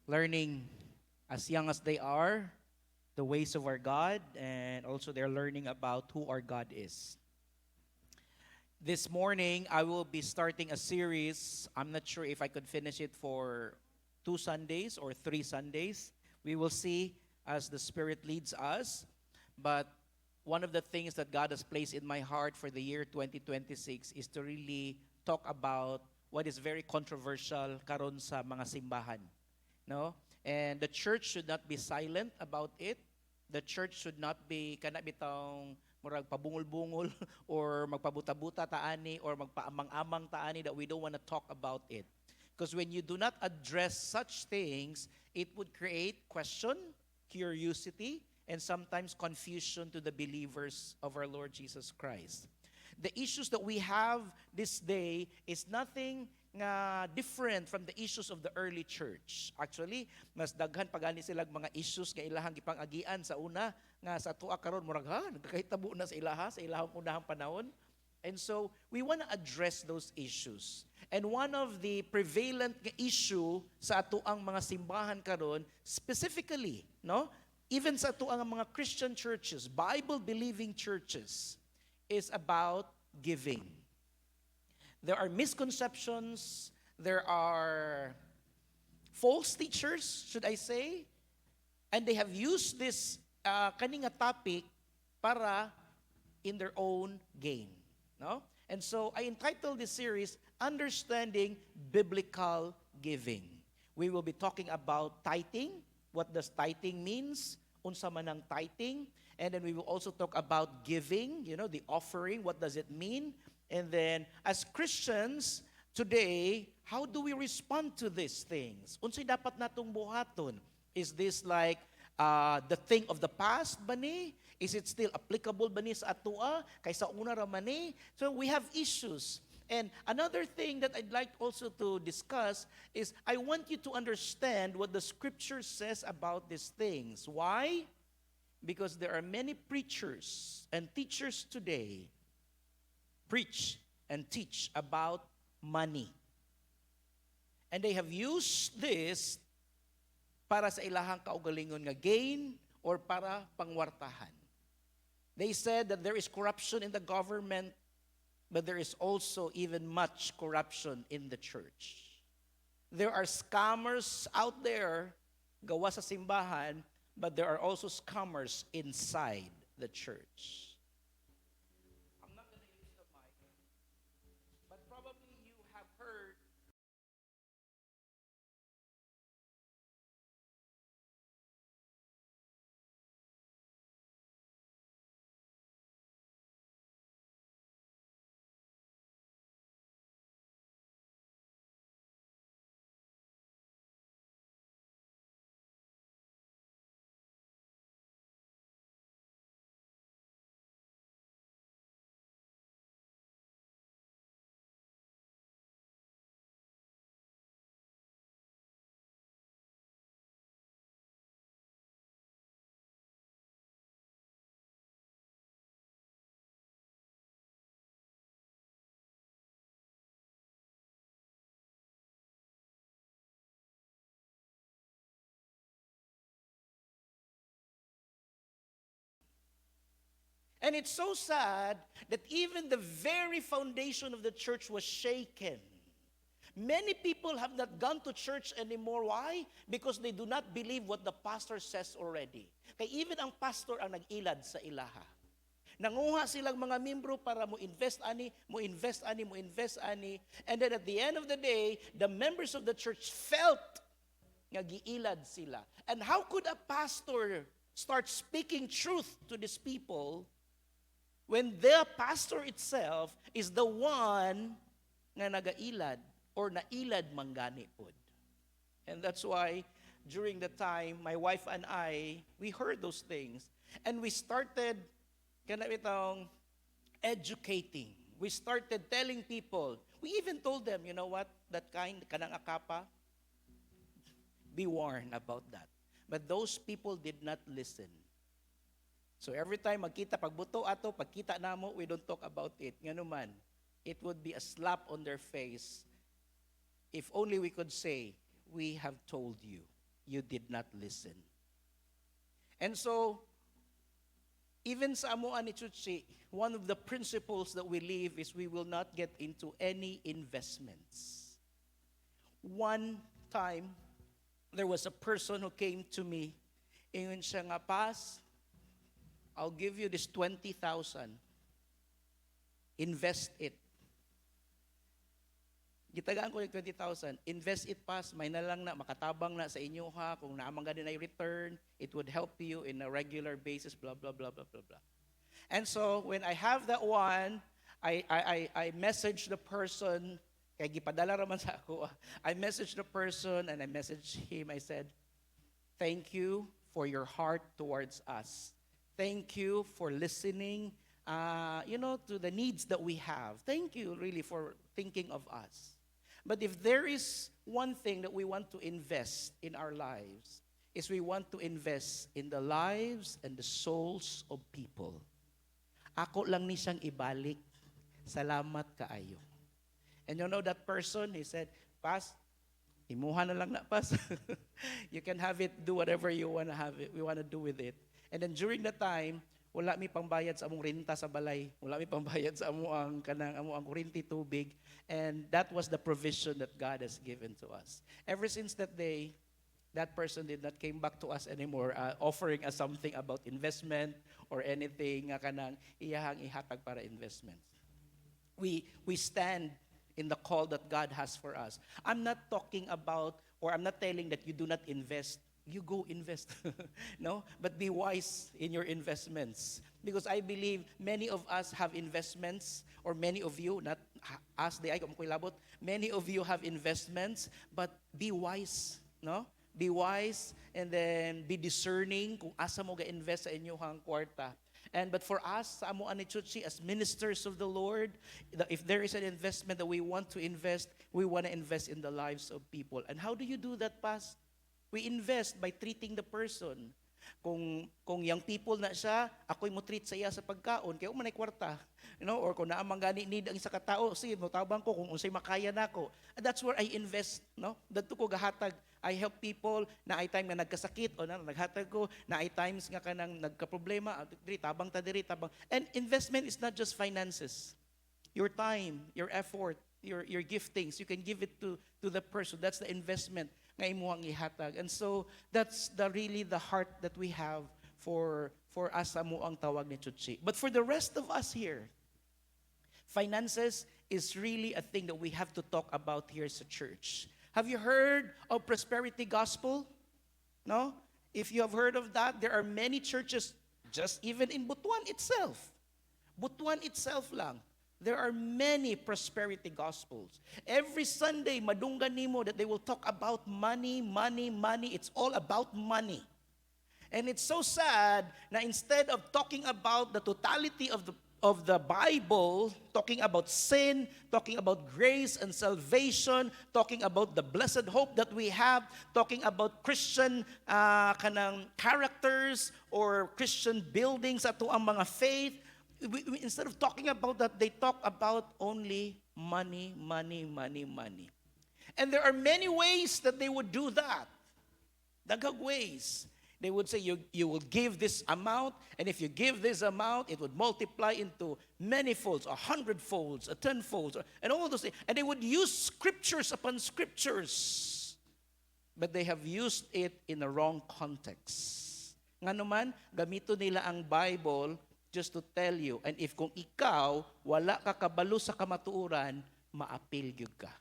learning as young as they are the ways of our God, and also they're learning about who our God is. This morning, I will be starting a series. I'm not sure if I could finish it for 2 Sundays or 3 Sundays. We will see as the Spirit leads us. But one of the things that God has placed in my heart for the year 2026 is to really talk about what is very controversial karon sa mga simbahan. No? And the church should not be silent about it. The church should not be kana bitong murag pabungol-bungol or magpabuta-buta taani or magpaamang-amang taani that we don't want to talk about it. Because when you do not address such things, it would create question, curiosity, and sometimes confusion to the believers of our Lord Jesus Christ. The issues that we have this day is nothing nga different from the issues of the early church. Actually, mas daghan pagani silang mga issues nga ilahang gipang-agian sa una nga sa tuwa karon murag nagkahitabo na sa ilahang unahang panahon. And so, we want to address those issues. And one of the prevalent nga issue sa atuang mga simbahan karon, specifically, no? Even sa atuang mga Christian churches, Bible-believing churches, is about giving. There are misconceptions, there are false teachers, should I say, and they have used this kaninga topic para in their own gain. No? And so I entitled this series, Understanding Biblical Giving. We will be talking about tithing, what does tithing means, unsa man ang tithing, and then we will also talk about giving, the offering, what does it mean? And then, as Christians, today, how do we respond to these things? Unsay dapat natong buhaton? Is this like the thing of the past ba ni? Is it still applicable ba ni sa atua? Kaysa una ra man ni? So we have issues. And another thing that I'd like also to discuss is I want you to understand what the scripture says about these things. Why? Because there are many preachers and teachers today preach and teach about money. And they have used this para sa ilahang kaugalingon nga gain or para pangwartahan. They said that there is corruption in the government, but there is also even much corruption in the church. There are scammers out there, gawa sa simbahan, but there are also scammers inside the church. And it's so sad that even the very foundation of the church was shaken. Many people have not gone to church anymore. Why? Because they do not believe what the pastor says already. Kaya even ang pastor ang nag-ilad sa ilaha. Nanguha silang mga membro para mo invest ani, mo invest ani, mo invest ani. And then at the end of the day, the members of the church felt nga giilad sila. And how could a pastor start speaking truth to these people when the pastor itself is the one nga nagailad or nailad manggani pod? And that's why during the time, my wife and I, we heard those things. And we started kanang educating. We started telling people. We even told them, you know what, that kind, kanang akapa, be warned about that. But those people did not listen. So every time magkita, pagbuto ato, pagkita namo, we don't talk about it. Ngano man, it would be a slap on their face if only we could say, we have told you. you did not listen. And so, even sa amuan ni Chuchi, one of the principles that we live is we will not get into any investments. One time, there was a person who came to me. Ingon siya nga, Pas, I'll give you this 20,000. Invest it. Gitagaan ko yung 20,000. Invest it, Pas. May na lang na, makatabang na sa inyo ha. Kung naamang ganun ay return, it would help you in a regular basis, blah, blah, blah, blah, blah, blah. And so, when I have that one, I message the person, kaya gipadala raman sa ako, I messaged the person and I messaged him, I said, thank you for your heart towards us. Thank you for listening, to the needs that we have. Thank you really for thinking of us. But if there is one thing that we want to invest in our lives, is we want to invest in the lives and the souls of people. Ako lang ni siyang ibalik. Salamat kaayo. And you know that person, he said, Pas, imuha na lang na, Pas. You can have it, do whatever you want to have it, we want to do with it. And then during the time, wala mi pambayad sa among renta sa balay, wala mi pambayad sa amuang kuryente, tubig, and that was the provision that God has given to us. Ever since that day, that person did not came back to us anymore, offering us something about investment or anything nga kanang iyahang ihatag para investment. We stand in the call that God has for us. I'm not talking about, or I'm not telling that you do not invest. You go invest, no? But be wise in your investments. Because I believe many of us have investments, or many of you, not us, many of you have investments, but be wise, no? Be wise, and then be discerning kung asa mo ga-invest sa inyong kwarta. But for us, sa amuan ni Chuchi, as ministers of the Lord, if there is an investment that we want to invest, we want to invest in the lives of people. And how do you do that, Pas? We invest by treating the person. Kung young people na siya, ako'y mo treat sa iya sa pagkaon, kaya umanay kwarta. Or kung naamang gani need ang isa ka tao, sige, motabang ko kung unsay makaya nako. And that's where I invest, no? Dadto ko gahatag. I help people na ay time nga nagkasakit o na naghatag ko, na ay times nga kanang nagka-problema, diri tabang. And investment is not just finances. Your time, your effort, your giftings, you can give it to the person. That's the investment nga imuhang ihatag. And so that's really the heart that we have for us sa muang tawag ni Chuchi. But for the rest of us here, finances is really a thing that we have to talk about here as a church. Have you heard of prosperity gospel? No? If you have heard of that, there are many churches just even in Butuan itself. Butuan itself lang. There are many prosperity gospels. Every Sunday, madunggan nimo that they will talk about money, money, money. It's all about money. And it's so sad na instead of talking about the totality of the Bible, talking about sin, talking about grace and salvation, talking about the blessed hope that we have, talking about Christian kanang characters or Christian buildings ato ang mga faith, instead of talking about that, they talk about only money, money, money, money. And there are many ways that they would do that. Daghang ways. They would say, you will give this amount, and if you give this amount, it would multiply into many folds, 100 folds, 10 folds, and all those things. And they would use scriptures upon scriptures. But they have used it in the wrong context. Nga naman, gamito nila ang Bible just to tell you, and if kung ikaw, wala ka kabalo sa kamatuuran, maapil gyud ka.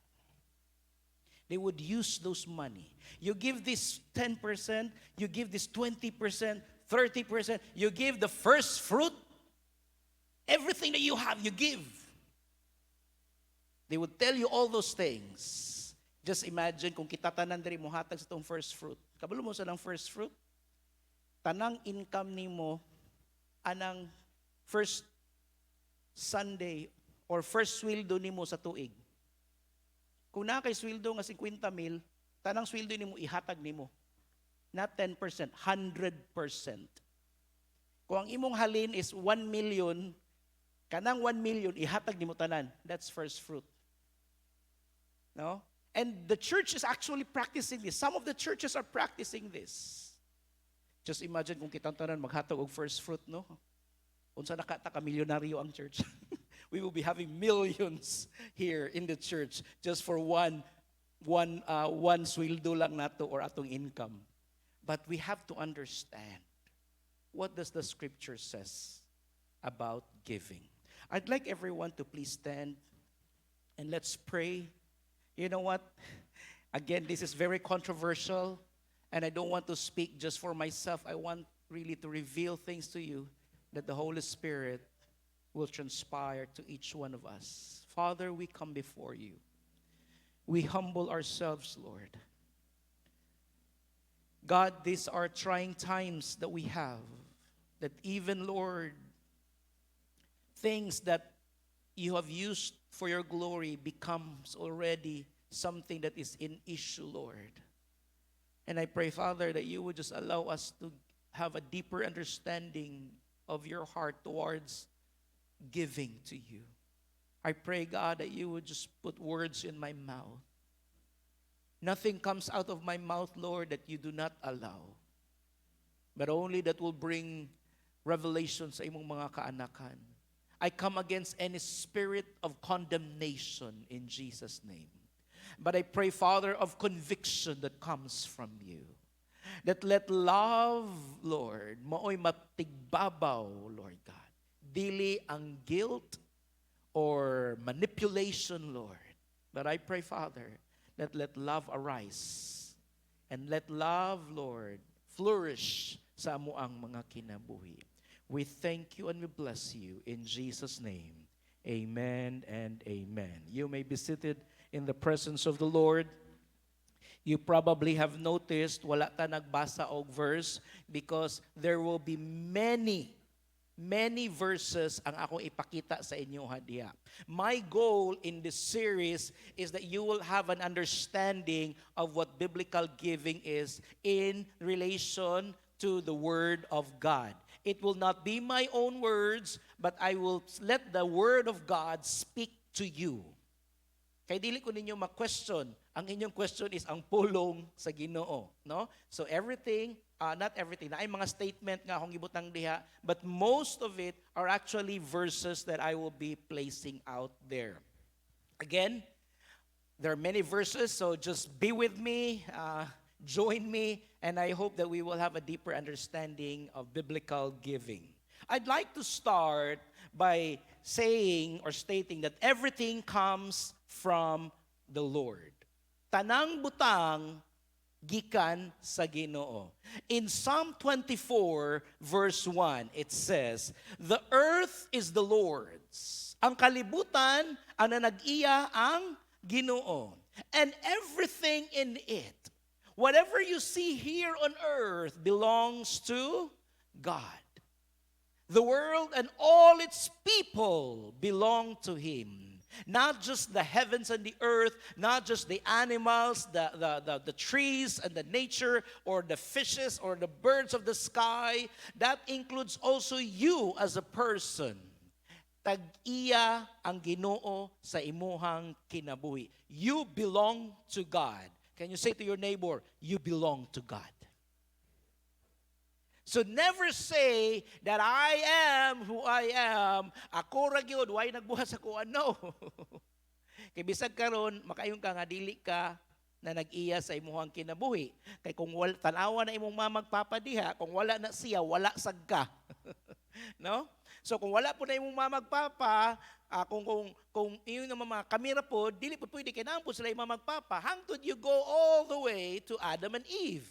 They would use those money. You give this 10%, you give this 20%, 30%, you give the first fruit, everything that you have, you give. They would tell you all those things. Just imagine kung kita tanan diri mo hatag sa itong first fruit. Kabalo mo sa ng first fruit? Tanang income nimo anang first Sunday or first sweldo nimo sa tuig. Kung na kay sweldo nga 50,000, tanang sweldo nimo ihatag nimo. Not 10%, 100%. Kung ang imong halin is 1 million, kanang 1 million ihatag nimo tanan. That's first fruit. No? And the church is actually practicing this. Some of the churches are practicing this. Just imagine kung kitang tanan maghatag og first fruit, no? Unsa nakata ka milyonaryo ang church. We will be having millions here in the church just for one sweldo lang nato or atong income. But we have to understand, what does the scripture says about giving? I'd like everyone to please stand and let's pray. You know what? Again, this is very controversial, and I don't want to speak just for myself. I want really to reveal things to you that the Holy Spirit will transpire to each one of us. Father, we come before you. We humble ourselves, Lord. God, these are trying times that we have, that even, Lord, things that you have used for your glory becomes already something that is in issue, Lord. And I pray, Father, that you would just allow us to have a deeper understanding of your heart towards giving to you. I pray, God, that you would just put words in my mouth. Nothing comes out of my mouth, Lord, that you do not allow, but only that will bring revelation sa imong mga kaanakan. I come against any spirit of condemnation in Jesus' name. But I pray, Father, of conviction that comes from you. That let love, Lord, maoy matigbabaw, Lord God. Dili ang guilt or manipulation, Lord. But I pray, Father, that let love arise. And let love, Lord, flourish sa amuang mga kinabuhi. We thank you and we bless you in Jesus' name. Amen and amen. You may be seated in the presence of the Lord. You probably have noticed wala ta nagbasa og verse because there will be many verses ang akong ipakita sa inyo diha. My goal in this series is that you will have an understanding of what biblical giving is in relation to the Word of God. It will not be my own words, but I will let the Word of God speak to you. Kaya dili ko ninyo ma-question. Ang inyong question is ang pulong sa Ginoo, no? So everything, not everything, na ay mga statement nga akong gibutang diha, but most of it are actually verses that I will be placing out there. Again, there are many verses, so just be with me, join me, and I hope that we will have a deeper understanding of biblical giving. I'd like to start by saying or stating that everything comes from the Lord. Tanang butang gikan sa Ginoo. In Psalm 24 verse 1, it says, "The earth is the Lord's." Ang kalibutan ang nanag-iya ang Ginoo, and everything in it. Whatever you see here on earth belongs to God. The world and all its people belong to Him. Not just the heavens and the earth, not just the animals, the trees and the nature, or the fishes or the birds of the sky. That includes also you as a person. Tag-iya ang Ginoo sa imuhang kinabuhi. You belong to God. Can you say to your neighbor, you belong to God? So never say that I am who I am. Ako ra gyud, way nagbuhat sa kuan. No. Kay bisag karon makayong ka nga dili ka na nag-iya sa imuhang kinabuhi. Kay kung wala tanawa na imong mama magpapadiha, kung wala na siya, wala sad ka. No? So kung wala po na imong mama magpapa, kung iyon naman mga kamera po, dili po pwede kay naman po sila imong magpapa. Hangtod you go all the way to Adam and Eve.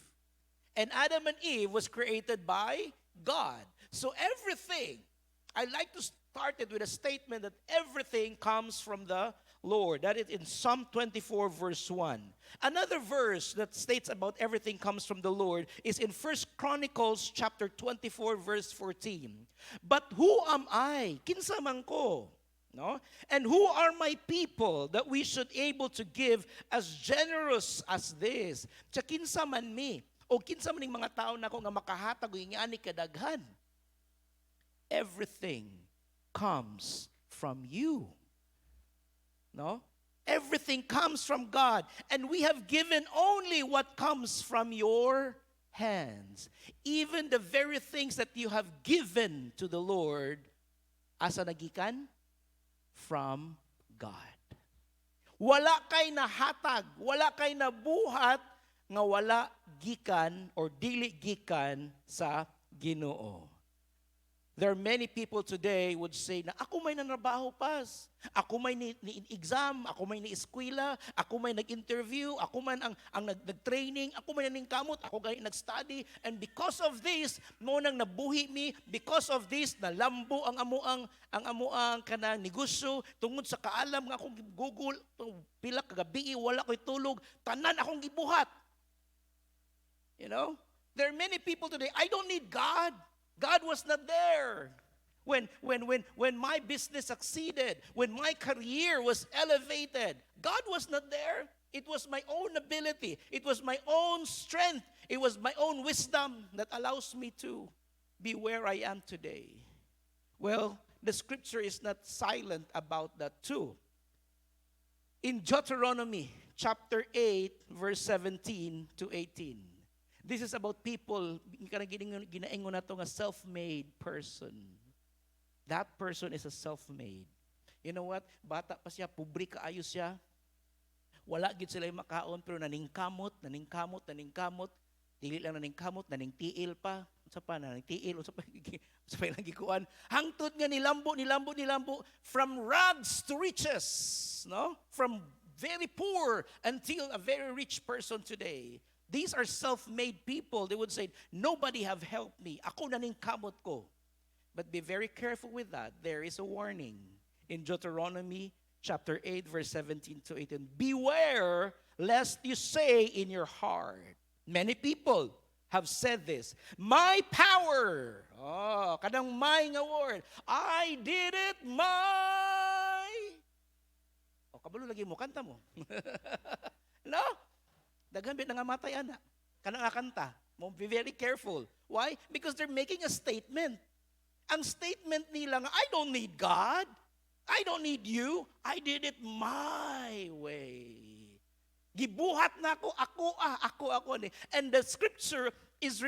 And Adam and Eve was created by God. So everything, I like to start it with a statement that everything comes from the Lord. That is in Psalm 24 verse 1. Another verse that states about everything comes from the Lord is in 1 Chronicles chapter 24 verse 14. But who am I? Kinsa man ko? No? And who are my people that we should able to give as generous as this? Sa kinsa man mi? O kinsa maning mga tao na ko nga makahatag og ingani kadaghan. Everything comes from you. No? Everything comes from God. And we have given only what comes from your hands. Even the very things that you have given to the Lord, asa nagikan? From God. Wala kay nahatag, wala kay nabuhat, nga wala gikan or dili gikan sa Ginoo. There are many people today would say na ako may nanrabaho pas, ako may ni-exam, ako may ni-eskwela, ako may nag-interview, ako man ang nag-training, ako may naningkamot, ako gani nag-study, and because of this, mo nang nabuhi mi, because of this, nalambo ang amuang kanang negosyo, tungod sa kaalam nga akong Google, pila kagabi, wala ko'y tulog, tanan akong gibuhat. You know? There are many people today, I don't need God. God was not there when my business succeeded, when my career was elevated. God was not there. It was my own ability. It was my own strength. It was my own wisdom that allows me to be where I am today. Well, the scripture is not silent about that too. In Deuteronomy chapter 8, verse 17 to 18. This is about people, ginaingon na to nga self-made person. That person is a self-made. You know what? Bata pa siya, pobre kaayo siya. Wala gid sila makaon, pero naningkamot. Dili lang naningkamot, naningtiil pa. Unsa pa naningtiil, unsa pa ilang gikuan. Hangtod nga nilambo from rags to riches, no? From very poor until a very rich person today. These are self-made people. They would say, nobody have helped me. Ako naningkamot ko. But be very careful with that. There is a warning in Deuteronomy chapter 8, verse 17 to 18. Beware lest you say in your heart. Many people have said this. My power. Oh, kanang my nga word. I did it, my. O, kabalo lagi mo, kanta mo. No? Daghan bit nangamatay ana. Kanang kanta. Be very careful. Why? Because they're making a statement. Ang statement nila nga, I don't need God. I don't need you. I did it my way. Gibuhat na ako ni. And the scripture is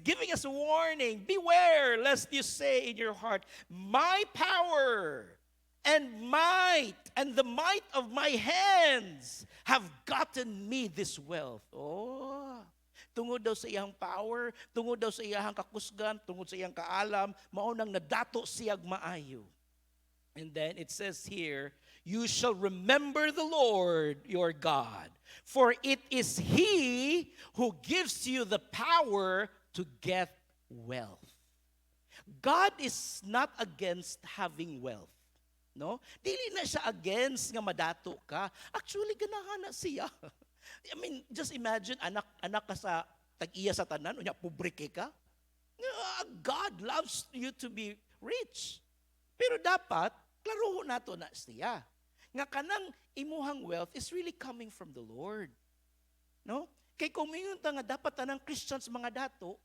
giving us a warning. Beware lest you say in your heart, my power and might and the might of my hands have gotten me this wealth. Oh, tungod daw sa iyang power, tungod daw sa iyang kakusgan, tungod sa iyang kaalam, mao nang nadato siyag maayo. And then it says here, you shall remember the Lord your God, for it is He who gives you the power to get wealth. God is not against having wealth. No? Dili na siya against nga madato ka. Actually, ganahan na siya. I mean, just imagine, anak ka sa tag-iya sa tanan, unya pobreke ka. God loves you to be rich. Pero dapat, klaro nato na siya. Nga kanang imuhang wealth is really coming from the Lord. No? Kay kung mingon ta nga dapat tanang Christians mga dato,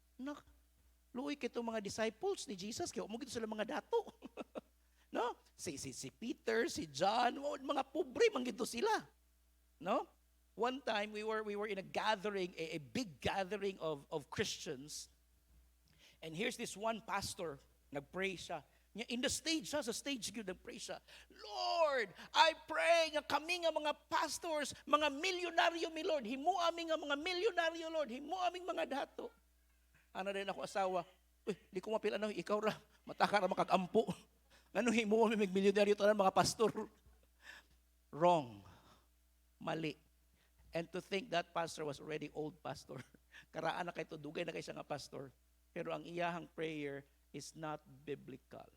luoy kito mga disciples ni Jesus, kaya umugit sila mga dato. No? Si Peter, si John, mga pobre man gito sila. No? One time we were in a gathering, a big gathering of Christians. And here's this one pastor, nagpray siya. In the stage, sa stage nagpray siya. Lord, I pray nga kami nga mga pastors, mga milyonaryo mi Lord, himo aming nga mga milyonaryo Lord, himo aming mga dato. Ano rin ako asawa, di ko mapila na, ikaw ra, mataka ra makagampo. Ano himo kami mag-milyonaryo tanan mga pastor? Wrong. Mali. And to think that pastor was already old pastor. Karaan na kay to, dugay na kay siya nga pastor. Pero ang iyahang prayer is not biblical.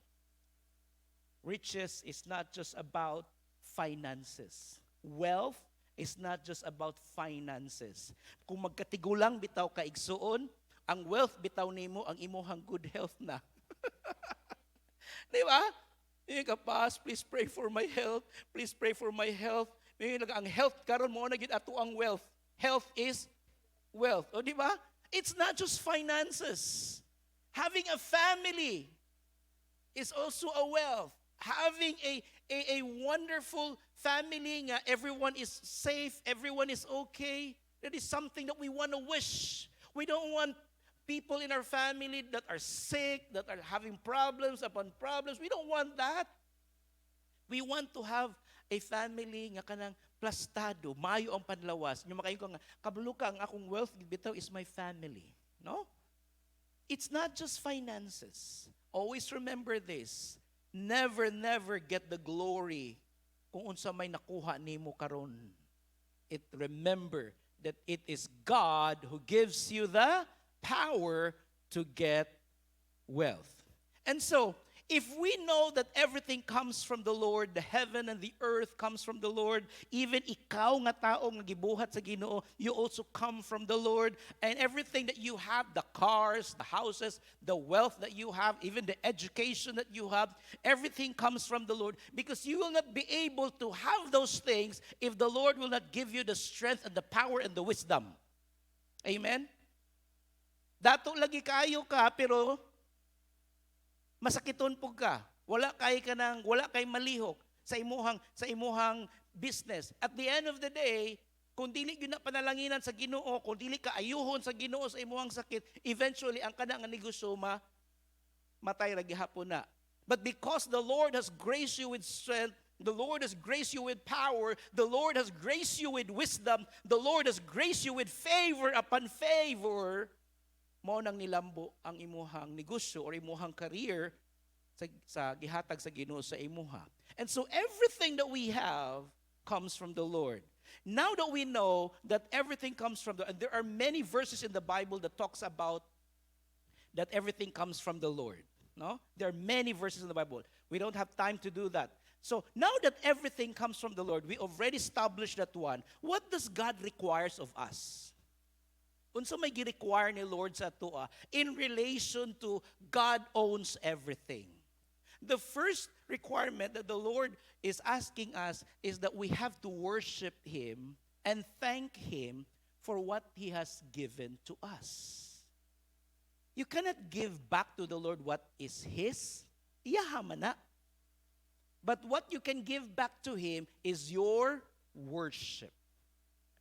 Riches is not just about finances. Wealth is not just about finances. Kung magkatigulang bitaw ka igsuon, ang wealth bitaw nimo ang imuhang good health na. Di ba? Kapas, please pray for my health. Please pray for my health. Ang health karon mo na gid ato ang wealth. Health is wealth. O di ba? It's not just finances. Having a family is also a wealth. Having a wonderful family nga everyone is safe, everyone is okay. That is something that we want to wish. We don't want people in our family that are sick, that are having problems upon problems. We don't want that. We want to have a family nga kanang plastado, mayo ang panlawas. Yung makayo nga, kabalo ka, ang akong wealth bitaw is my family. No? It's not just finances. Always remember this. Never, never get the glory kung unsa may nakuha nimo karon. Remember that it is God who gives you the power to get wealth. And so, if we know that everything comes from the Lord, the heaven and the earth comes from the Lord, even ikaw nga tao nga gibuhat sa Ginoo, you also come from the Lord, and everything that you have, the cars, the houses, the wealth that you have, even the education that you have, everything comes from the Lord, because you will not be able to have those things if the Lord will not give you the strength and the power and the wisdom. Amen? Dato lagi kayo ka, pero masakiton po ka. Wala kay malihok sa imuhang business. At the end of the day, kung dili gyud na panalanginan sa Ginoo, kung dili ka ayuhon sa Ginoo sa imuhang sakit, eventually ang kana nga negosyo matay ra gihapon na. But because the Lord has graced you with strength, the Lord has graced you with power, the Lord has graced you with wisdom, the Lord has graced you with favor upon favor, mao nang nilambo ang imuhang negosyo or imuhang career sa gihatag sa Ginoo sa imuha. And so everything that we have comes from the Lord. Now that we know that everything comes from and there are many verses in the Bible that talks about that everything comes from the Lord. No? There are many verses in the Bible. We don't have time to do that. So now that everything comes from the Lord, we already established that one. What does God requires of us? Unsa may gi-require ni Lord sa atoa in relation to God owns everything. The first requirement that the Lord is asking us is that we have to worship Him and thank Him for what He has given to us. You cannot give back to the Lord what is His. Iyaha man na. But what you can give back to Him is your worship,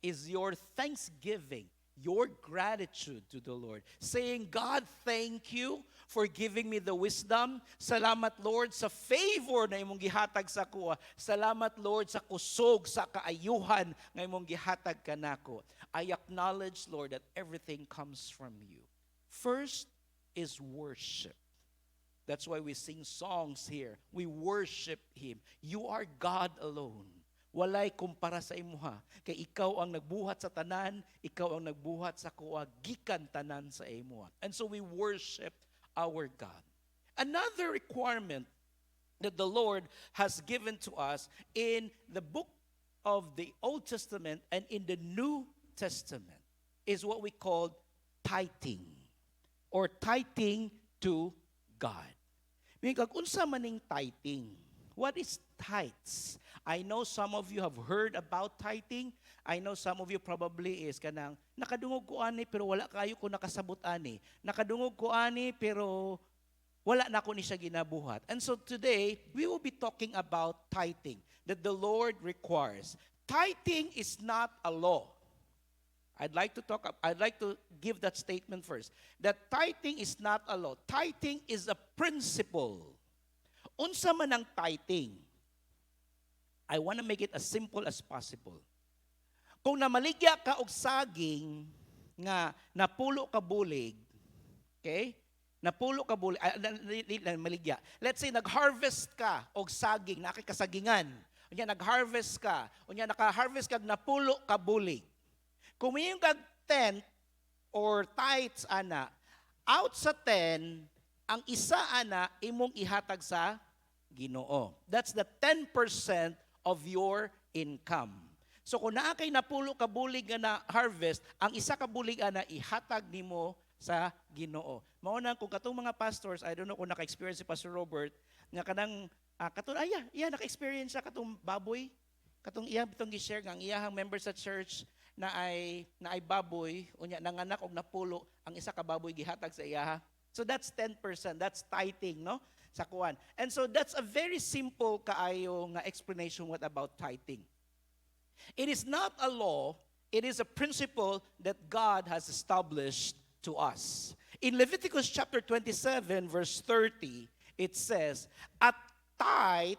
is your thanksgiving, your gratitude to the Lord. Saying, God, thank you for giving me the wisdom. Salamat, Lord, sa favor na imong gihatag sa kuha. Salamat, Lord, sa kusog, sa kaayuhan na imong gihatag kanako. I acknowledge, Lord, that everything comes from you. First is worship. That's why we sing songs here. We worship Him. You are God alone. Walay kumpara sa imuha. Kay ikaw ang nagbuhat sa tanan, ikaw ang nagbuhat sa kuha, gikan tanan sa imuha. And so we worship our God. Another requirement that the Lord has given to us in the book of the Old Testament and in the New Testament is what we call tithing or tithing to God. Kag unsa maning tithing? What is tithes? I know some of you have heard about tithing. I know some of you probably is kanang nakadungog ko ani pero wala kayo ko nakasabot ani. Nakadungog ko ani pero wala na ko ni siya ginabuhat. And so today, we will be talking about tithing that the Lord requires. Tithing is not a law. I'd like to give that statement first. That tithing is not a law. Tithing is a principle. Unsa man ang tithing? I want to make it as simple as possible. Kung namaligya ka og saging nga napulo ka bulig, okay? Napulo ka bulig, maligya. Let's say nag-harvest ka og saging, nakikasagingan. Unya nag-harvest ka, unya naka-harvest ka napulo ka bulig. Kung mayong kag 10 or tithes ana, out sa 10, ang isa ana imong ihatag sa Ginoo. That's the 10% of your income. So kung naa kay napulo ka bulig nga na harvest, ang isa ka bulig ana ihatag nimo sa Ginoo. Mao nang kung katong mga pastors, I don't know kung naka-experience si Pastor Robert nga kanang naka-experience siya katong baboy, katong iyang bitong gi-share nga ang iyang member sa church na ay baboy unya nanganak og napulo ang isa ka baboy gihatag sa iyaha. So that's 10%, that's tithing, no? Sa kuan. And so that's a very simple kaayo nga explanation what about tithing. It is not a law, it is a principle that God has established to us. In Leviticus chapter 27 verse 30, it says, "A tithe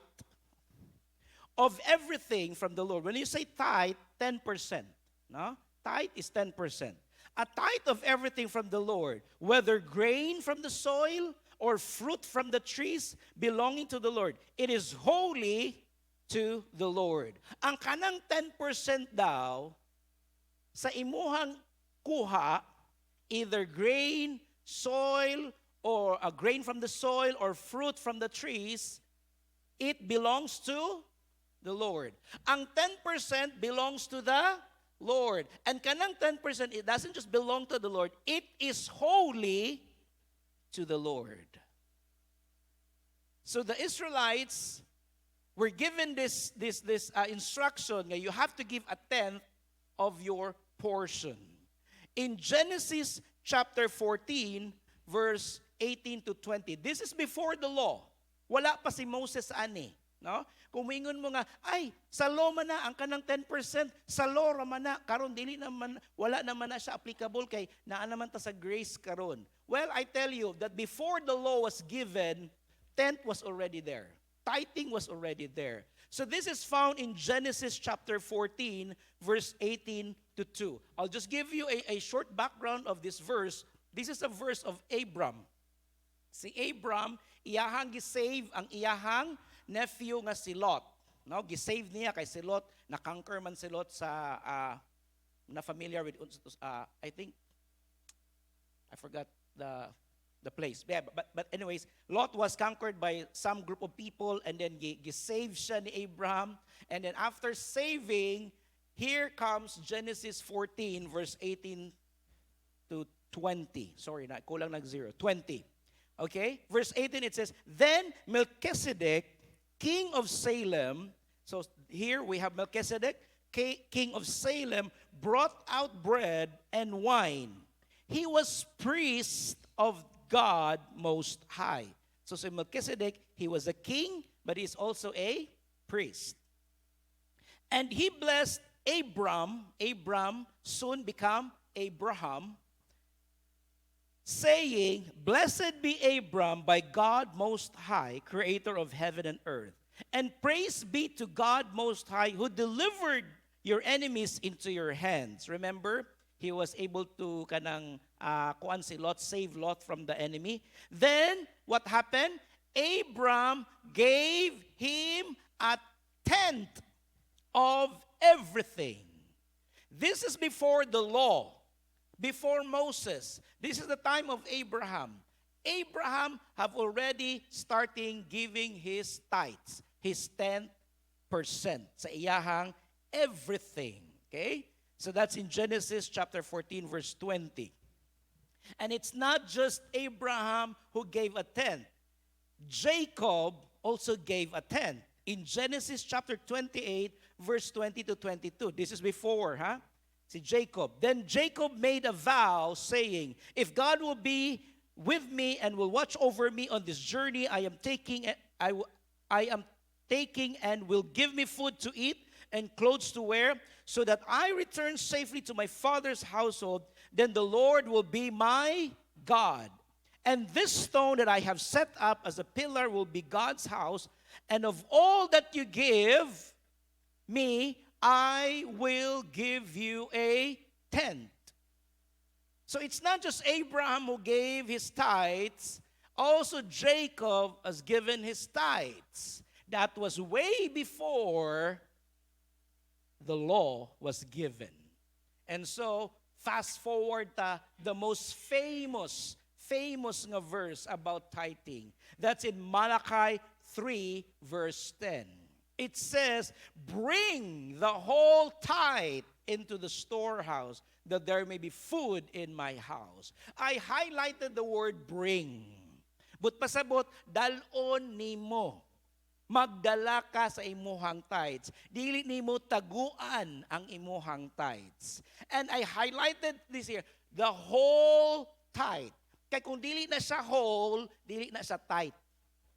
of everything from the Lord." When you say tithe, 10%, no? Tithe is 10%. A tithe of everything from the Lord, whether grain from the soil or fruit from the trees belonging to the Lord, it is holy to the Lord. Ang kanang 10% daw, sa imuhang kuha, either grain, soil, or a grain from the soil or fruit from the trees, it belongs to the Lord. Ang 10% belongs to the Lord. And kanang 10%, it doesn't just belong to the Lord, it is holy to the Lord. So the Israelites were given this instruction that you have to give a tenth of your portion. In Genesis chapter 14, verse 18 to 20, this is before the law. Wala pa si Moses ani. No? Kung mingon mo nga, ay, sa law man na, ang kanang 10%, sa law raman na, karon dili naman, wala naman na siya applicable kay naa naman ta sa grace karon. Well, I tell you that before the law was given, tenth was already there. Tithing was already there. So this is found in Genesis chapter 14, verse 18 to 2. I'll just give you a short background of this verse. This is a verse of Abram. Si Abram, iyahang gisave ang iyahang nephew nga si Lot. No, gisave niya kay si Lot, na-conquer man si Lot sa na familiar with I think I forgot the place. Yeah, but anyways, Lot was conquered by some group of people and then gisave siya ni Abraham, and then after saving, here comes Genesis 14 verse 18 to 20. Sorry, na kulang nag 0. 20. Okay? Verse 18 it says, "Then Melchizedek, king of Salem," so here we have Melchizedek, king of Salem, "brought out bread and wine. He was priest of God Most High." So Melchizedek, he was a king, but he's also a priest. "And he blessed Abram," Abram soon become Abraham, saying, "Blessed be Abram by God Most High, creator of heaven and earth. And praise be to God Most High, who delivered your enemies into your hands." Remember, he was able to kuan si Lot, save Lot from the enemy. Then, what happened? Abram gave him a tenth of everything. This is before the law, before Moses. This is the time of Abraham. Abraham have already starting giving his tithes, his 10% sa iyahang everything. Okay? So that's in Genesis chapter 14 verse 20. And it's not just Abraham who gave a tenth. Jacob also gave a tenth. In Genesis chapter 28 verse 20 to 22. This is before, Si Jacob. "Then Jacob made a vow, saying, if God will be with me and will watch over me on this journey I am taking, I am taking, and will give me food to eat and clothes to wear, so that I return safely to my father's household, then the Lord will be my God. And this stone that I have set up as a pillar will be God's house, and of all that you give me, I will give you a tenth." So it's not just Abraham who gave his tithes, also Jacob has given his tithes. That was way before the law was given. And so, fast forward to the most famous nga verse about tithing. That's in Malachi 3 verse 10. It says, "Bring the whole tithe into the storehouse, that there may be food in my house." I highlighted the word bring. But pasabot, dalon nimo. Magdala ka sa imuhang tithes. Dili nimo taguan ang imuhang tithes. And I highlighted this here, the whole tithe. Kaya kung dili na siya whole, dili na siya tithe.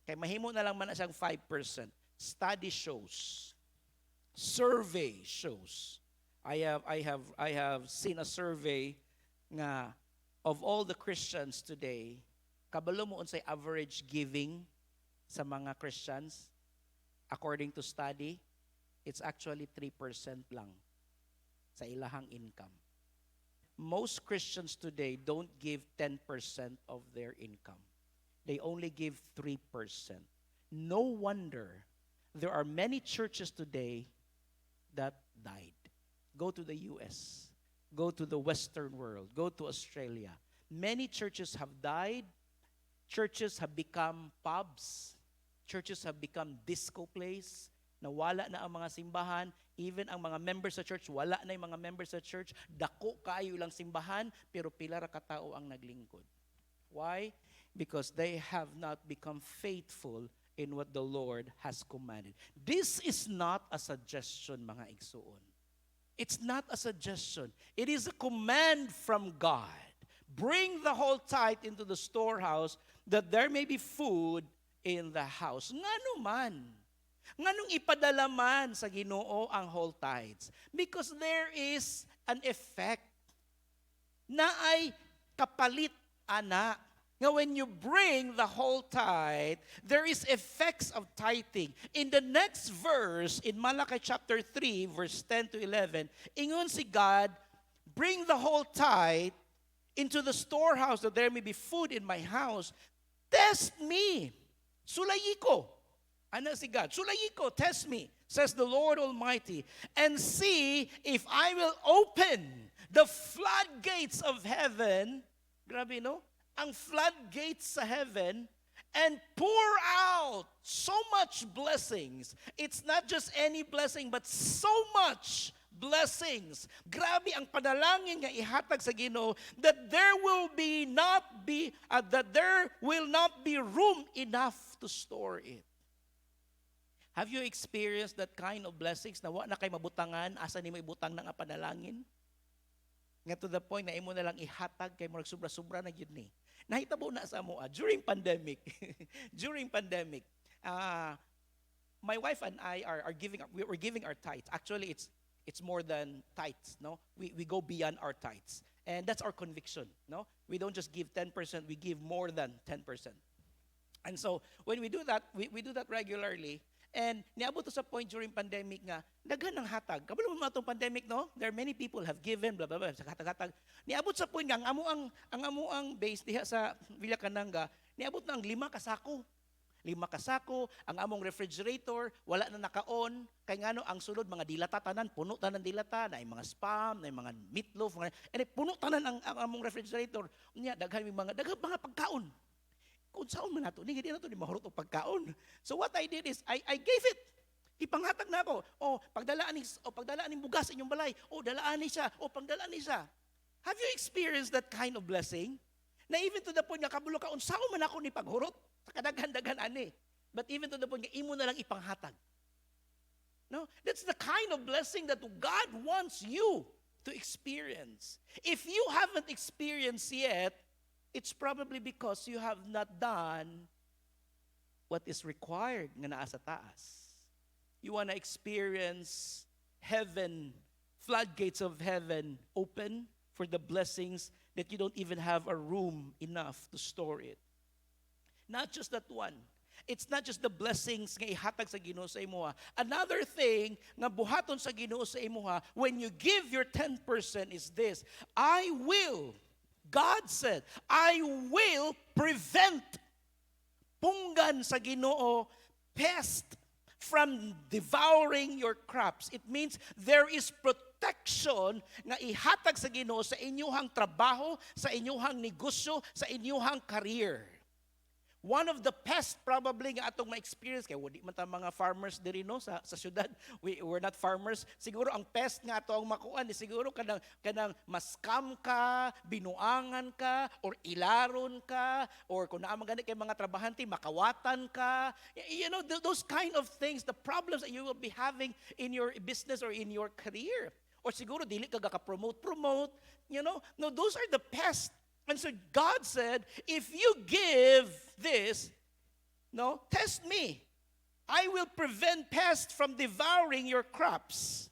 Kay mahimo na lang man na siyang 5%. Study shows, survey shows. I have seen a survey nga of all the Christians today, kabalo mo unsay average giving sa mga Christians according to study, it's actually 3% lang sa ilahang income. Most Christians today don't give 10% of their income. They only give 3%. No wonder there are many churches today that died. Go to the US. Go to the Western world. Go to Australia. Many churches have died. Churches have become pubs. Churches have become disco place. Nawala na ang mga simbahan. Even ang mga members sa church, wala na yung mga members sa church. Dako kayo lang simbahan, pero pila ra ka tao ang naglingkod. Why? Because they have not become faithful in what the Lord has commanded. This is not a suggestion, mga igsuon. It's not a suggestion. It is a command from God. Bring the whole tithe into the storehouse that there may be food in the house. Ngano man? Nganong ipadala man sa Ginoo ang whole tithes? Because there is an effect na ay kapalit, ana. Now, when you bring the whole tithe, there is effects of tithing. In the next verse, in Malachi chapter 3, verse 10 to 11, ingon si God, bring the whole tithe into the storehouse that there may be food in my house. Test me. Sulayiko. Ano si God? Sulayiko, test me, says the Lord Almighty, and see if I will open the floodgates of heaven. Grabe, no? Ang floodgates sa heaven and pour out so much blessings. It's not just any blessing, but so much blessings. Grabe ang panalangin nga ihatag sa Ginoo that there will not be room enough to store it. Have you experienced that kind of blessings na wa na kay mabutangan asa nimo ibutang na nga panalangin? Nga to the point na imo na lang ihatag kay murag sobra-sobra na gyud ni. Nahitabo na sa amoa during pandemic. My wife and I we're giving our tithes. Actually, it's more than tithes, no? We go beyond our tithes. And that's our conviction, no? We don't just give 10%, we give more than 10%. And so, when we do that, we do that regularly. And niabot to sa point during pandemic nga, daghan ng hatag. Kabalo mo itong pandemic, no? There are many people have given, blah, blah, blah, sa hatag-hatag. Niabot sa point nga, ang amuang base diha sa Villa Cananga, niabot na ang 5 kasako. 5 kasako, ang among refrigerator, wala na naka-on. Kaya nga no, ang sulod, mga dilata tanan, puno tanan dilata, na yung mga spam, na yung mga meatloaf, puno tanan ang among refrigerator. Unya, daghan mga pagkaon. Kung saan man nato, hindi na ito ni mahurot o pagkaon. So what I did is, I gave it. Ipanghatag na ako. Pagdalaan ni bugas inyong balay. Dalaan ni siya. Pagdalaan ni siya. Have you experienced that kind of blessing? Na even to the point nga kabulo ka, saan man ako ni paghurot? Sa kadaghan-daghan ani. But even to the point nga, imo na lang ipanghatag. No? That's the kind of blessing that God wants you to experience. If you haven't experienced yet, it's probably because you have not done what is required nga naa sa taas. You want to experience heaven, floodgates of heaven open for the blessings that you don't even have a room enough to store it. Not just that one. It's not just the blessings nga ihatag sa Ginoo sa imuha. Another thing nga buhaton sa Ginoo sa imuha when you give your 10% is this. God said, I will prevent punggan sa Ginoo, pest from devouring your crops. It means there is protection nga ihatag sa Ginoo sa inyuhang trabaho, sa inyuhang negosyo, sa inyuhang career. One of the pests probably nga atong ma-experience, kaya wadi man ta mga farmers diri no sa syudad, we're not farmers. Siguro ang pest nga ato ang makuan is siguro kanang maskam ka, binuangan ka, or ilaron ka, or kung naa man gani kay mga trabahante makawatan ka. You know, those kind of things, the problems that you will be having in your business or in your career. Or siguro dili ka promote, you know. No, those are the pests. And so God said, if you give this, No, test me. I will prevent pests from devouring your crops.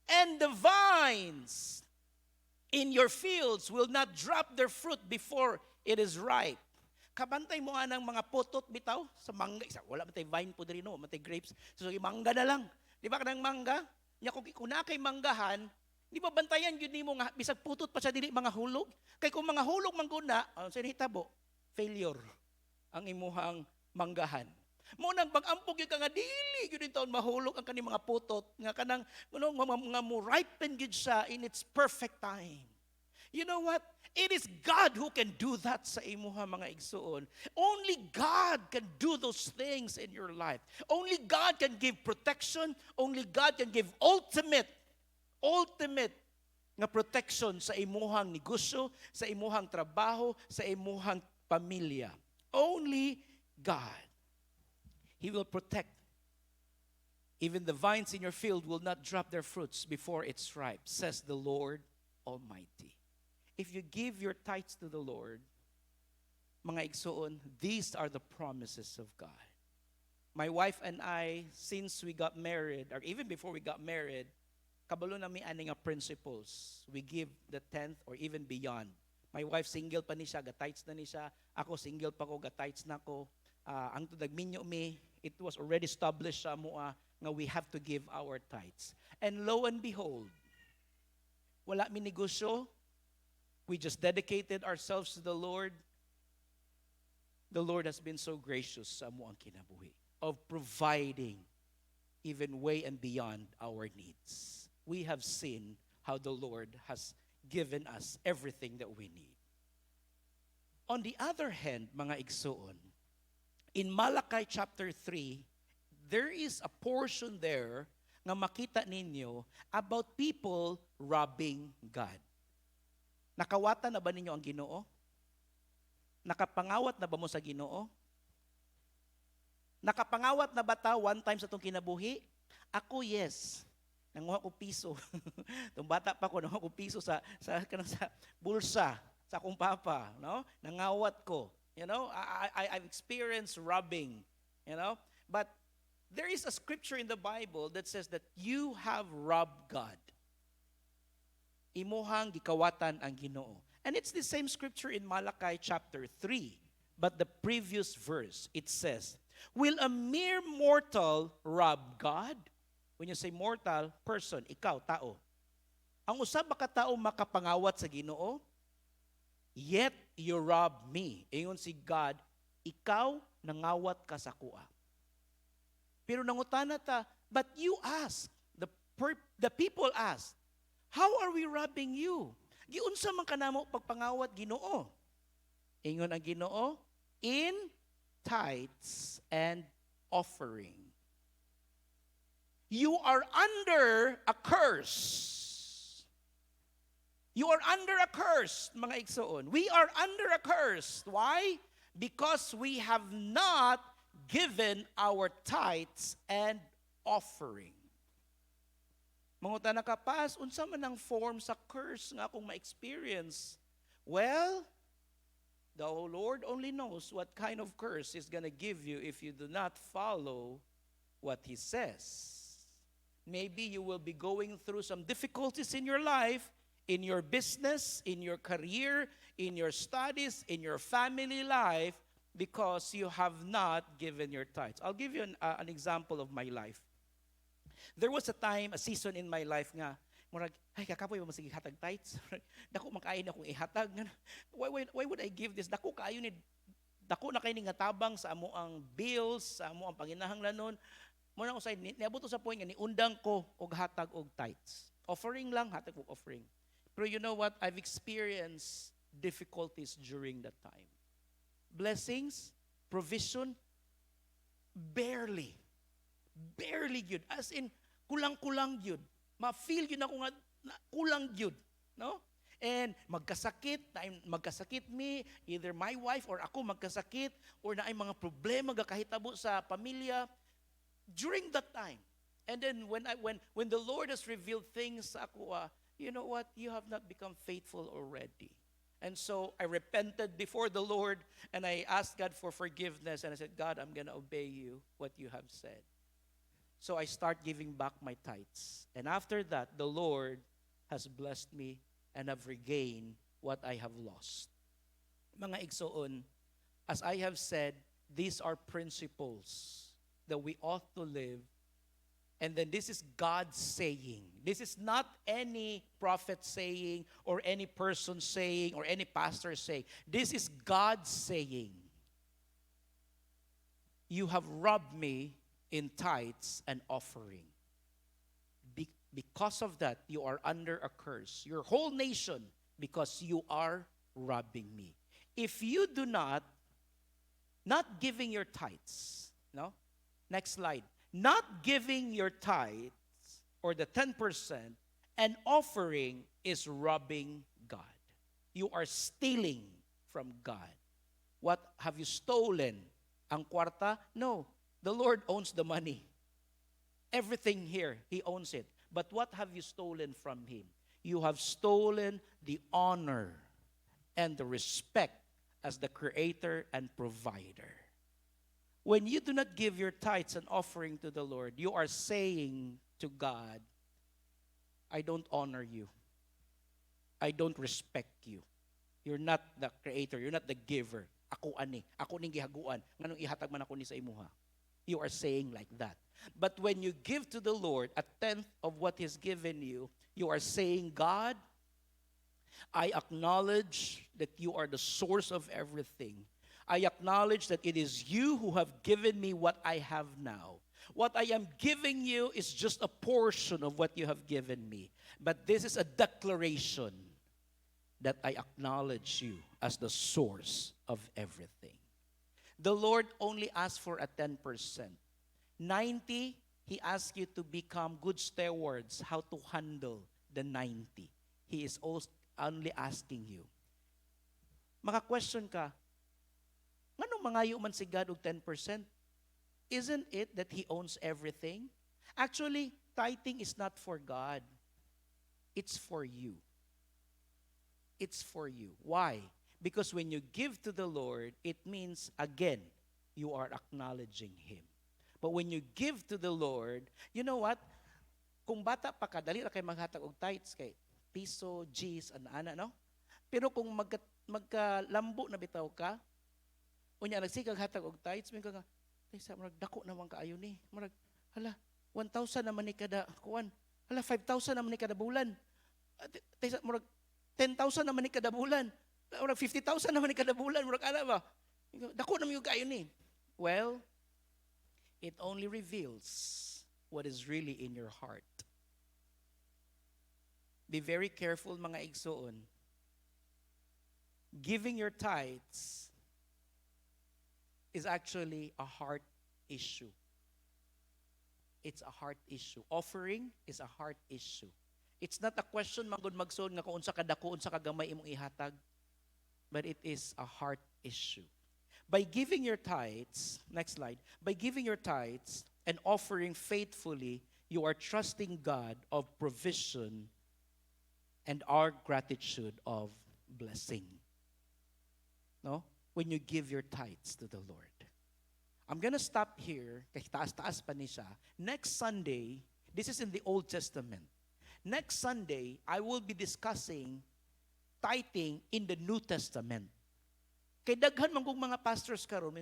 And the vines in your fields will not drop their fruit before it is ripe. Kabantay mo anang mga putot bitaw sa mangga. Wala matay vine po diri no, matay grapes. So mangga na lang. Di ba kanang mangga? Nya kung na kay manggahan, di ba bantayan yun nimo nga bisag putot pa siya dili mga hulog. Kay kung mga hulog mangguna, sa hitabo, failure ang imuhang manggahan. Mo nang pag-ampog yung ka nga dili yun yung taon mahulog ang kani mga putot nga kanang mga mo ripen gyud siya in its perfect time. You know what? It is God who can do that sa imuha mga igsuon. Only God can do those things in your life. Only God can give protection. Only God can give ultimate nga protection sa imuhang negosyo, sa imuhang trabaho, sa imuhang pamilya. Only God. He will protect. Even the vines in your field will not drop their fruits before it's ripe, says the Lord Almighty. If you give your tithes to the Lord, mga igsoon, these are the promises of God. My wife and I, since we got married, or even before we got married, kabalo nami ani nga principles. We give the 10th or even beyond. My wife single pa ni siya, ga-tithes na ni siya. Ako single pa ko, ga-tithes na ko. Ang tudagminyo mi, it was already established sa mua nga we have to give our tithes. And lo and behold, wala mi negosyo. We just dedicated ourselves to the Lord. The Lord has been so gracious sa amuang kinabuhi of providing even way and beyond our needs. We have seen how the Lord has given us everything that we need. On the other hand, mga igsoon, in Malachi chapter 3, there is a portion there nga makita ninyo about people robbing God. Nakawatan na ba ninyo ang Ginoo? Nakapangawat na ba mo sa Ginoo? Nakapangawat na ba ta one time sa itong kinabuhi? Ako, yes. Nanguha ko piso. Itong bata pa ko, nanguha ko piso sa bulsa, sa akong papa. No? Nangawat ko. You know, I've experienced robbing. You know? But there is a scripture in the Bible that says that you have robbed God. Imuhang gikawatan ang Ginoo. And it's the same scripture in Malachi chapter 3. But the previous verse, it says, will a mere mortal rob God? When you say mortal, person, ikaw, tao. Ang usab ba ka tao makapangawat sa Ginoo? Yet you rob me. Ingon si God, ikaw nangawat ka sa kuha. Pero nangutana ta, but you ask, the people ask, how are we robbing you? Giunsa man kanamo pagpangawat Ginoo? Ingon ang Ginoo, in tithes and offering. You are under a curse. You are under a curse, mga igsoon. We are under a curse. Why? Because we have not given our tithes and offering. Mangutana ka, Pas, unsa man ang form sa curse nga akong ma-experience? Well, the Lord only knows what kind of curse He's gonna give you if you do not follow what He says. Maybe you will be going through some difficulties in your life, in your business, in your career, in your studies, in your family life, because you have not given your tithes. I'll give you an example of my life. There was a time, a season in my life nga, murag, ay, kakapoy mo sige hatag tithes. Dako makain akong ihatag. Why would I give this? Dako kaayo ni, dako na kayo ni nga tabang sa amo ang bills, sa amo ang panginahanglanon. Muna ko sa niabot sa point nga ni undang ko og hatag og tithes. Offering lang, hatag og offering. Pero you know what? I've experienced difficulties during that time. Blessings, provision, barely yun. As in, kulang-kulang yun. Ma-feel yun ako nga, kulang yun. No? And magkasakit me, either my wife or ako magkasakit, or na ay mga problema gakahitabo sa pamilya, during that time. And then when the Lord has revealed things sa ako, you know what? You have not become faithful already. And so I repented before the Lord and I asked God for forgiveness. And I said, God, I'm going to obey you, what you have said. So I start giving back my tithes. And after that, the Lord has blessed me and have regained what I have lost. Mga igsoon, as I have said, these are principles that we ought to live. And then this is God saying. This is not any prophet saying or any person saying or any pastor saying. This is God saying. You have robbed me in tithes and offering. Because of that, you are under a curse. Your whole nation, because you are robbing me. If you do not giving your tithes, no? Next slide. Not giving your tithes or the 10% and offering is robbing God. You are stealing from God. What have you stolen? Ang kwarta? No. The Lord owns the money. Everything here, He owns it. But what have you stolen from Him? You have stolen the honor and the respect as the Creator and Provider. When you do not give your tithes and offering to the Lord, you are saying to God, I don't honor you. I don't respect you. You're not the Creator. You're not the giver. Ako ani. Ako ning gihaguan. Nganong ihatag man ako ni sa imuha. You are saying like that. But when you give to the Lord a tenth of what He's given you, you are saying, God, I acknowledge that you are the source of everything. I acknowledge that it is you who have given me what I have now. What I am giving you is just a portion of what you have given me. But this is a declaration that I acknowledge you as the source of everything. The Lord only asks for a 10%. 90, He asks you to become good stewards, how to handle the 90. He is also only asking you. Maka-question ka, ngano mangayo man si God og 10%? Isn't it that He owns everything? Actually, tithing is not for God. It's for you. It's for you. Why? Because when you give to the Lord, it means, again, you are acknowledging Him. But when you give to the Lord, you know what? Kung bata pa ka, dali ra kay maghatag og tithes kay piso, G's, ana, no? Pero kung magkalambo na bitaw ka, unya nagsikag hatag og tithes, may ka, taysa murag dako naman kaayo ni. Murag hala, 1,000 naman ni kada kuan. Hala, 5,000 naman ni kada bulan. Taysa murag 10,000 naman ni kada bulan. Murag 50,000 naman ni kada bulan. Murag ana ba? Dako naman yung kaayo ni. Well, it only reveals what is really in your heart. Be very careful, mga igsoon. Giving your tithes is actually a heart issue. It's a heart issue. Offering is a heart issue. It's not a question manggod magsoon nga kung unsa ka dako, unsa ka gamay imong ihatag, but it is a heart issue. By giving your tithes, next slide, by giving your tithes and offering faithfully, you are trusting God of provision and our gratitude of blessing. No? When you give your tithes to the Lord. I'm gonna stop here, kay taas-taas pa ni siya. Next Sunday, this is in the Old Testament. Next Sunday, I will be discussing tithing in the New Testament. Kay daghan man kong mga pastors karon,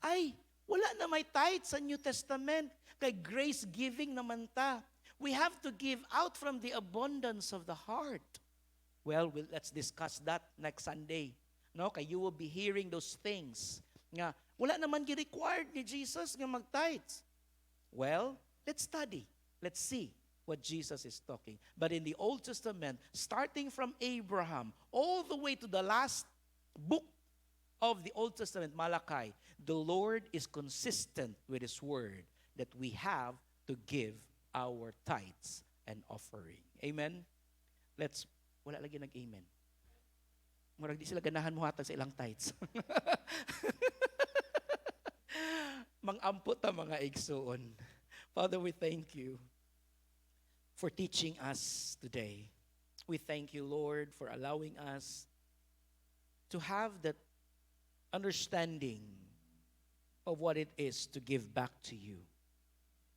ay, wala na may tithe sa New Testament. Kay grace giving naman ta. We have to give out from the abundance of the heart. Well, let's discuss that next Sunday. No, kay you will be hearing those things. Nga, wala naman gi-required ni Jesus nga mag-tithes. Well, let's study. Let's see what Jesus is talking. But in the Old Testament, starting from Abraham, all the way to the last book of the Old Testament, Malachi, the Lord is consistent with His word that we have to give our tithes and offering. Amen? Wala lagi nag-amen. Murag di sila ganahan mo hatag sa ilang tithes. Mang-ampot ta mga igsoon. Father, we thank you for teaching us today. We thank you, Lord, for allowing us to have that understanding of what it is to give back to you.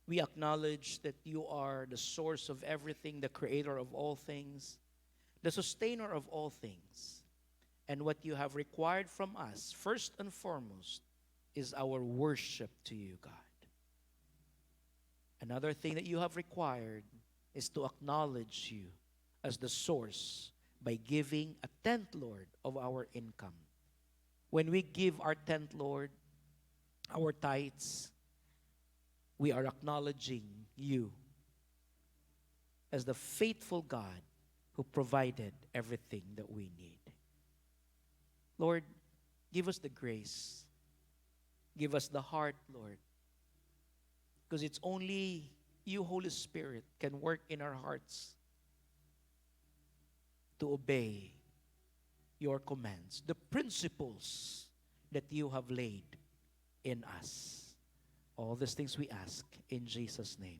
We acknowledge that you are the source of everything, the creator of all things, the sustainer of all things. And what you have required from us, first and foremost, is our worship to you, God. Another thing that you have required is to acknowledge you as the source by giving a tenth, Lord, of our income. When we give our tenth, Lord, our tithes, we are acknowledging you as the faithful God who provided everything that we need. Lord, give us the grace. Give us the heart, Lord. Because it's only you, Holy Spirit, can work in our hearts to obey your commands, the principles that you have laid in us. All these things we ask in Jesus' name.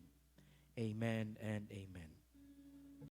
Amen and amen.